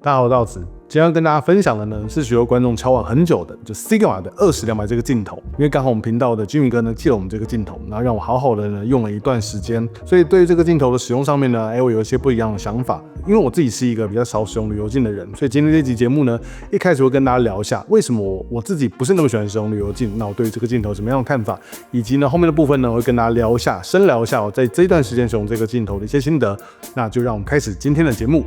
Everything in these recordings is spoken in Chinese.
大家好，我是道子。今天要跟大家分享的呢，是許多觀眾敲碗很久的，就 Sigma 的20-200這個鏡頭。因為剛好我們頻道的 Jimmy 哥呢借了我們這個鏡頭，然後讓我好好的呢用了一段時間。所以對於這個鏡頭的使用上面呢，我有一些不一樣的想法。因為我自己是一個比較少使用旅遊鏡的人，所以今天這期節目呢，一開始會跟大家聊一下為什麼我自己不是那麼喜歡使用旅遊鏡。那我對於這個鏡頭怎麼樣的看法，以及呢後面的部分呢，我會跟大家聊一下，深聊一下我在這一段時間使用這個鏡頭的一些心得。那就讓我們開始今天的節目。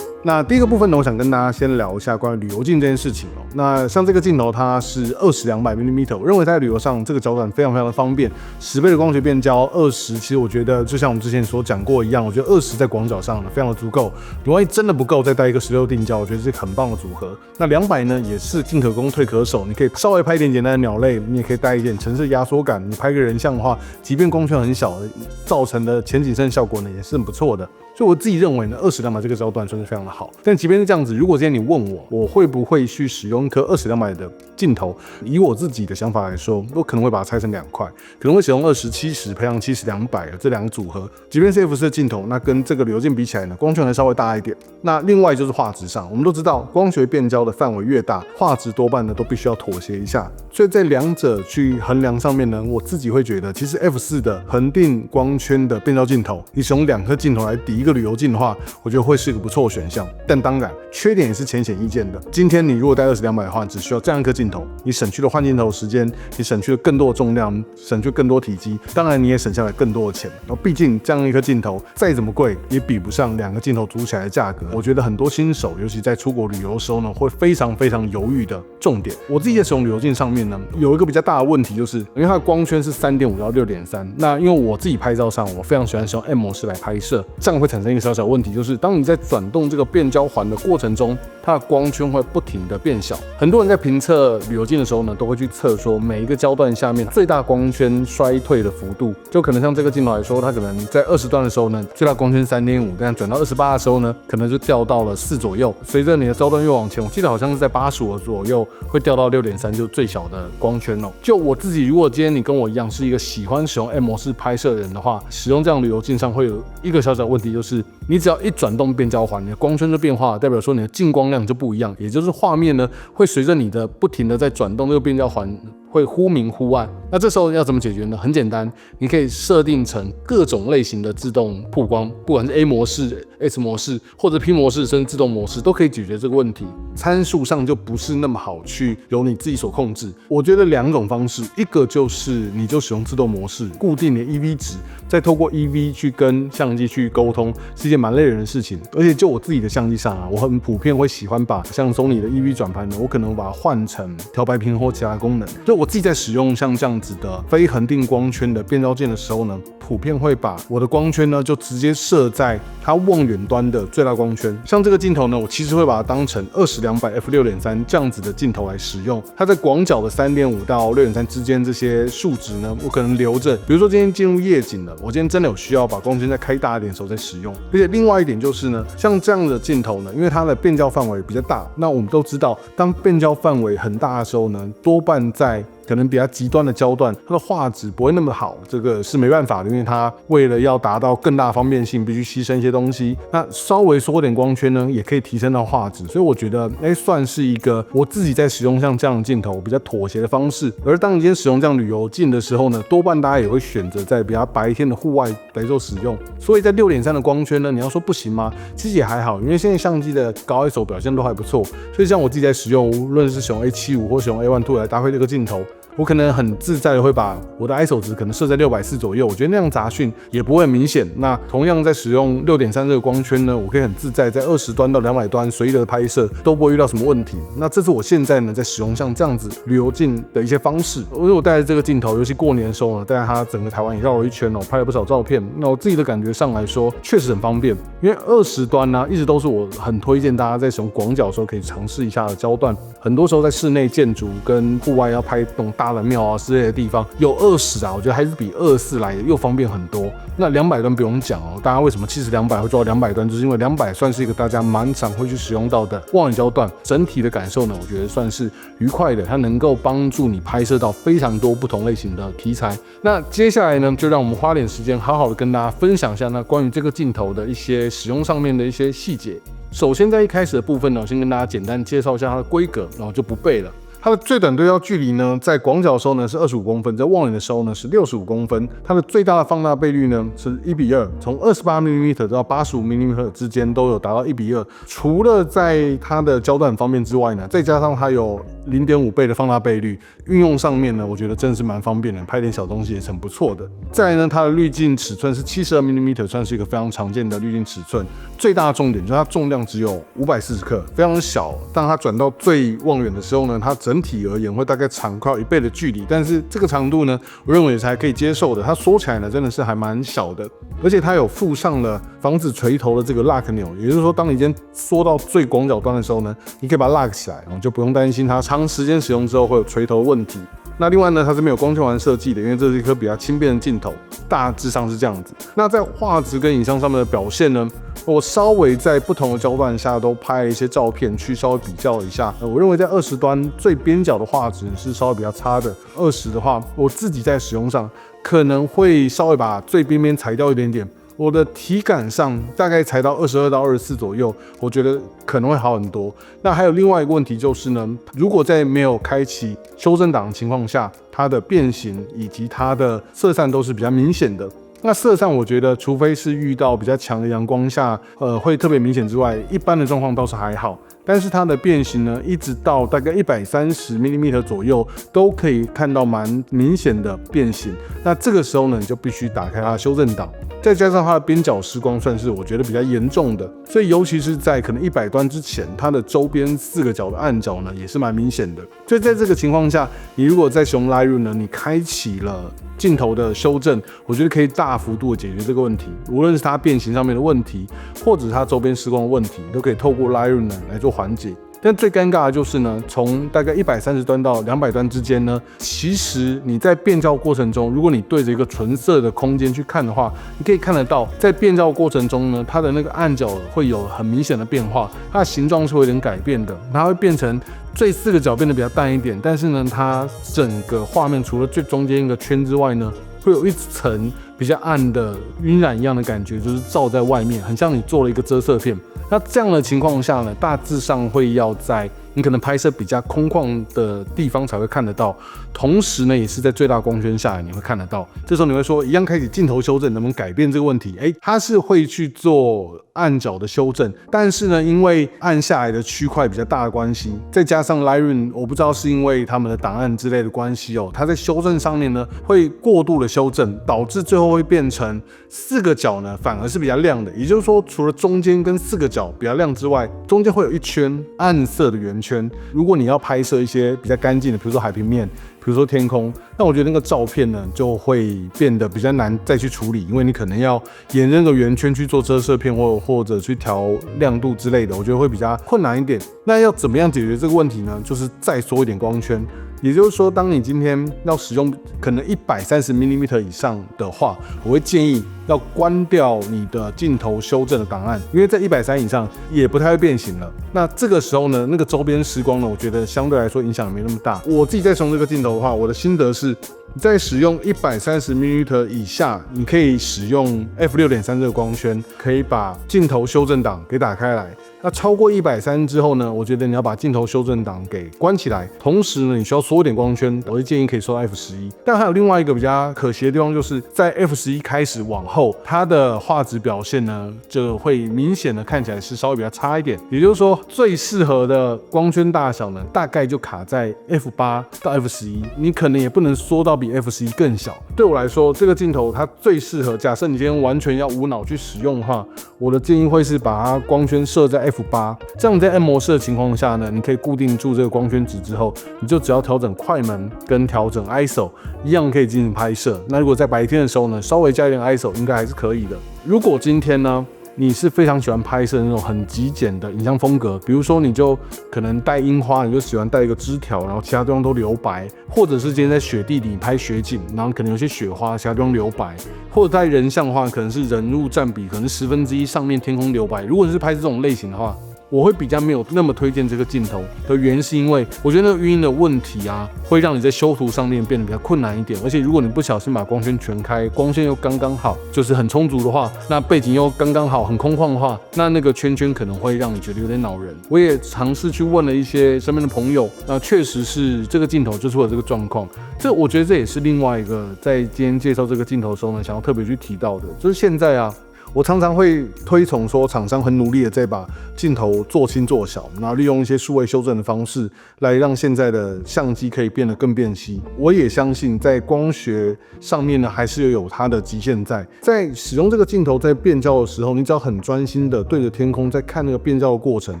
那第一個部分呢，我想跟大家先聊一下關於旅遊鏡這件事情哦。那像這個鏡頭，它是20-200mm，我認為在旅遊上這個焦段非常的方便，10倍的光學變焦，20，其實我覺得就像我們之前所講過一樣，我覺得20在廣角上呢非常的足夠。如果真的不夠，再帶一個16定焦，我覺得是一個很棒的組合。那200呢，也是進可攻退可守，你可以稍微拍一點簡單的鳥類，你也可以帶一點城市壓縮感。你拍個人像的話，即便光圈很小，造成的前景深效果呢也是很不錯的。所以我自己認為呢，20-200這個焦段算是非常的好。但即便是這樣子，如果今天你問我會不會去使用一顆20-200的鏡頭，以我自己的想法來說，我可能會把它拆成2塊，可能會使用20-70配上70-200的這兩個組合。即便是 F4的鏡頭，那跟這個旅遊鏡比起來呢，光圈還稍微大一點。那另外就是畫質上，我們都知道光學變焦的範圍越大，畫質多半呢都必須要妥協一下。所以在兩者去衡量上面呢，我自己會覺得，其實 F4的恆定光圈的變焦鏡頭，你使用2顆鏡頭來抵一個旅遊鏡的話，我覺得會是一個不錯的選項。但當然，缺點也是淺顯易見的。今天你如果帶20-200的話，只需要這樣一顆鏡頭，你省去了換鏡頭時間，你省去了更多的重量，省去更多體積，當然你也省下來更多的錢。然後畢竟這樣一顆鏡頭再怎麼貴，也比不上2個鏡頭組起來的價格。我覺得很多新手，尤其在出國旅遊的時候呢，會非常猶豫的重點。我自己在使用旅遊鏡上面呢，有一個比較大的問題，就是因為它的光圈是3.5到6.3，那因為我自己拍照上，我非常喜歡使用 M 模式來拍攝，這樣會產生一個小問題，就是當你在轉動這個變焦環的過程中，它的光圈會不停的變小。很多人在評測旅遊鏡的時候呢，都會去測說每一個焦段下面最大光圈衰退的幅度，就可能像這個鏡頭來說，它可能在20段的時候呢，最大光圈 3.5， 但轉到28的時候呢，可能就掉到了4左右。隨着你的焦段越往前，我記得好像是在85左右會掉到6.3，就是最小的光圈哦。就我自己，如果今天你跟我一樣是一個喜歡使用 M 模式拍攝的人的話，使用這樣旅遊鏡上會有一個小問題，就是你只要一轉動變焦環，你的光圈就變化了，代表說你的進光量就不一樣，也就是畫面呢會隨着你的不停的在轉動這個變焦環，會忽明忽暗。那這時候要怎麼解決呢？很簡單，你可以設定成各種類型的自動曝光，不管是 A 模式、S 模式或者 P 模式，甚至自動模式都可以解決這個問題。參數上就不是那麼好去由你自己所控制。我覺得2種方式，一個就是你就使用自動模式，固定的 EV 值，再透過 EV 去跟相機去溝通，是一件蠻累人的事情。而且就我自己的相機上啊，我很普遍會喜歡把像Sony的 EV 轉盤呢，我可能把它換成調白屏或其他功能。就我自己在使用像這樣子的非恆定光圈的變焦鏡的時候呢，普遍會把我的光圈呢就直接設在它望遠端的最大光圈。像這個鏡頭呢，我其實會把它當成20-200 f6.3 這樣子的鏡頭來使用。它在廣角的3.5到6.3之間這些數值呢，我可能留着。比如說今天進入夜景了，我今天真的有需要把光圈再開大一點的時候再使用。而且另外一點就是呢，像這樣的鏡頭呢，因為它的變焦範圍比較大，那我們都知道，當變焦範圍很大的時候呢，多半在可能比較極端的焦段，它的畫質不會那麼好，這個是沒辦法的，因為它為了要達到更大的方便性，必須犧牲一些東西。那稍微縮點光圈呢，也可以提升到畫質，所以我覺得，算是一個我自己在使用像這樣的鏡頭比較妥協的方式。而當你今天使用這樣旅遊鏡的時候呢，多半大家也會選擇在比較白天的戶外來做使用。所以在6.3的光圈呢，你要說不行嗎？其實也還好，因為現在相機的高 ISO 表現都還不錯，所以像我自己在使用，無論是使用 A75 或使用 A1II 來搭配這個鏡頭，我可能很自在的會把我的 ISO 值可能設在640左右，我覺得那樣雜訊也不會很明顯。那同樣在使用6.3這個光圈呢，我可以很自在在20端到200端隨意的拍攝，都不會遇到什麼問題。那這是我現在呢在使用像這樣子旅遊鏡的一些方式。因為我帶着這個鏡頭，尤其過年的時候呢，帶着它整個台灣也繞了一圈哦，拍了不少照片。那我自己的感覺上來說，確實很方便。因為20端呢，一直都是我很推薦大家在使用廣角的時候可以嘗試一下的焦段。很多時候在室內建築跟戶外要拍那種大大的廟啊之類的地方，有20啊，我覺得還是比24來的又方便很多。那200端不用講哦，大家為什麼70-200會做到200端，就是因為200算是一個大家蠻常會去使用到的望遠焦段，整體的感受呢，我覺得算是愉快的，它能夠幫助你拍攝到非常多不同類型的題材。那接下來呢，就讓我們花點時間好好的跟大家分享一下那關於這個鏡頭的一些使用上面的一些細節。首先在一開始的部分呢，我先跟大家簡單介紹一下它的規格，然後就不背了。它的最短对焦距離呢，在廣角的時候呢是25公分，在望遠的時候呢是65公分。它的最大的放大倍率呢是1:2，從28mm到85mm之間都有達到1:2。除了在它的焦段方面之外呢，再加上它有0.5倍的放大倍率，運用上面呢，我覺得真的是蠻方便的，拍點小東西也是很不錯的。再来呢，它的濾鏡尺寸是72mm，算是一個非常常見的濾鏡尺寸。最大的重點就是它重量只有540克，非常小。当它轉到最望遠的時候呢，它整體而言會大概長快1倍的距離，但是這個長度呢，我認為也是還可以接受的。它縮起來呢，真的是還蠻小的，而且它有附上了防止垂頭的這個 lock 鈕，也就是說，當你今天縮到最廣角端的時候呢，你可以把它 lock 起來，就不用擔心它長時間使用之後會有垂頭的問題。那另外呢，它是沒有光圈環設計的，因為這是一顆比較輕便的鏡頭，大致上是這樣子。那在畫質跟影像上面的表現呢，我稍微在不同的焦段下都拍了一些照片，去稍微比較一下。我認為在20端最邊角的畫質是稍微比較差的，20的話，我自己在使用上可能會稍微把最邊邊裁掉一點點。我的體感上大概裁到22到24左右，我覺得可能會好很多。那還有另外一個問題就是呢，如果在沒有開啟修正檔的情況下，它的變形以及它的色散都是比較明顯的。那色散我覺得，除非是遇到比較強的陽光下，會特別明顯之外，一般的狀況倒是還好。但是它的變形呢，一直到大概130mm左右，都可以看到蠻明顯的變形。那這個時候呢，你就必須打開它的修正檔。再加上它的邊角失光算是我覺得比較嚴重的，所以尤其是在可能100端之前，它的周邊4個角的暗角呢也是蠻明顯的。所以在這個情況下，你如果在使用 Lightroom 呢，你開啟了鏡頭的修正，我覺得可以大幅度的解決這個問題。無論是它變形上面的問題，或者是它周邊失光的問題，都可以透過 Lightroom 呢來做緩解。但最尷尬的就是呢，從大概130端到200端之間呢，其實你在變焦過程中，如果你對着一個純色的空間去看的話，你可以看得到，在变焦過程中呢，它的那個暗角會有很明顯的變化，它的形狀是會有點改變的，它會變成最4個角變得比較淡一點，但是呢，它整個畫面除了最中間一個圈之外呢，會有一層比較暗的暈染一樣的感覺，就是照在外面，很像你做了一個遮色片。那這樣的情況下呢，大致上會要在你可能拍攝比較空曠的地方才會看得到，同時呢，也是在最大光圈下你會看得到。這時候你會說，一樣開啟鏡頭修正能不能改變這個問題？它是會去做暗角的修正，但是呢，因為暗下來的區塊比較大的關係，再加上 Lightroom， 我不知道是因為他們的檔案之類的關係哦，它在修正上面呢會過度的修正，導致最後會變成4個角呢反而是比較亮的。也就是說，除了中間跟4個角比較亮之外，中間會有一圈暗色的圓圈。如果你要拍攝一些比較乾淨的，比如說海平面，比如說天空，那我覺得那個照片呢就會變得比較難再去處理，因為你可能要沿着那個圓圈去做遮色片，或者去調亮度之類的，我覺得會比較困難一點。那要怎麼樣解決這個問題呢？就是再縮一點光圈。也就是說，當你今天要使用可能130mm以上的話，我會建議要關掉你的鏡頭修正的檔案，因為在130以上也不太會變形了。那這個時候呢，那個周邊失光呢，我覺得相對來說影響也沒那麼大。我自己在使用這個鏡頭的話，我的心得是，在使用130mm以下，你可以使用 f6.3 这個光圈，可以把鏡頭修正檔給打開來。那超過130之後呢，我覺得你要把鏡頭修正檔給關起來，同時呢，你需要縮一點光圈，我會建議可以縮到 F11。但還有另外一個比較可惜的地方，就是在 F11開始往後，它的畫質表現呢，就會明顯的看起來是稍微比較差一點。也就是說，最適合的光圈大小呢，大概就卡在 F8到 F11，你可能也不能縮到比 F11更小。對我來說，這個鏡頭它最適合，假設你今天完全要無腦去使用的話，我的建議會是把它光圈設在F8，這樣在 M 模式的情況下呢，你可以固定住這個光圈值之後，你就只要調整快門跟調整 ISO， 一樣可以進行拍攝。那如果在白天的時候呢，稍微加一點 ISO， 應該還是可以的。如果今天呢，你是非常喜歡拍攝那種很極簡的影像風格，比如說你就可能帶櫻花，你就喜歡帶一個枝條，然後其他地方都留白，或者是今天在雪地裡拍雪景，然後可能有些雪花，其他地方留白，或者在人像的話，可能是人物占比可能是1/10，上面天空留白。如果你是拍這種類型的話，我會比較沒有那麼推薦這個鏡頭的原因，是因為我覺得那個暈音的問題啊，會讓你在修圖上面變得比較困難一點。而且如果你不小心把光圈全開，光線又剛剛好，就是很充足的話，那背景又剛剛好，很空曠的話，那個圈圈可能會讓你覺得有點惱人。我也嘗試去問了一些身邊的朋友，那確實是這個鏡頭就是會有這個狀況。我覺得這也是另外一個在今天介紹這個鏡頭的時候呢，想要特別去提到的，就是現在啊。我常常會推崇說，廠商很努力的在把鏡頭做輕做小，然後利用一些數位修正的方式，來讓現在的相機可以變得更便攜。我也相信，在光學上面呢，還是有它的極限在。在使用這個鏡頭在變焦的時候，你只要很專心的對着天空，在看那個變焦的過程，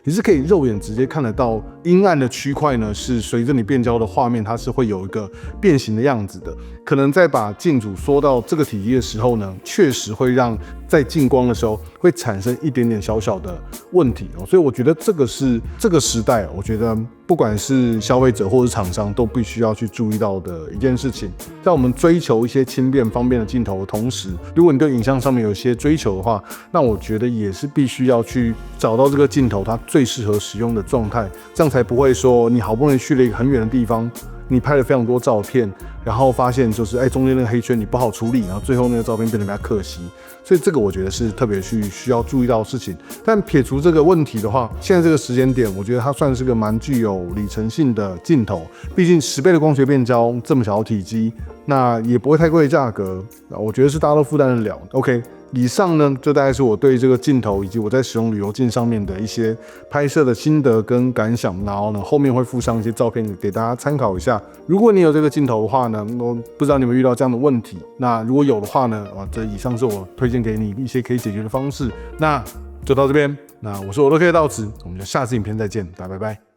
你是可以肉眼直接看得到陰暗的區塊呢，是隨着你變焦的畫面，它是會有一個變形的樣子的。可能在把鏡組縮到這個體積的時候呢，確實會讓在進光的時候會產生一點點小小的問題，所以我覺得這個是這個時代，我覺得不管是消費者或是廠商都必須要去注意到的一件事情。在我們追求一些輕便方便的鏡頭的同時，如果你對影像上面有一些追求的話，那我覺得也是必須要去找到這個鏡頭它最適合使用的狀態，這樣才不會說你好不容易去了一個很遠的地方，你拍了非常多照片，然後發現就是中間那個黑圈你不好處理，然後最後那個照片變得比較可惜。所以這個我覺得是特別需要注意到的事情。但撇除這個問題的話，現在這個時間點，我覺得它算是個蠻具有里程性的鏡頭。畢竟10倍的光學變焦，這麼小的體積，那也不會太貴的價格，我覺得是大家都負擔得了。OK。以上呢，就大概是我對這個鏡頭以及我在使用旅遊鏡上面的一些拍攝的心得跟感想，然後呢，後面會附上一些照片給大家參考一下。如果你有這個鏡頭的話呢，我不知道你們遇到這樣的問題，那如果有的話呢，這以上是我推薦給你一些可以解決的方式。那就到這邊，那我是我都可以到此，我們就下次影片再見，大家拜拜。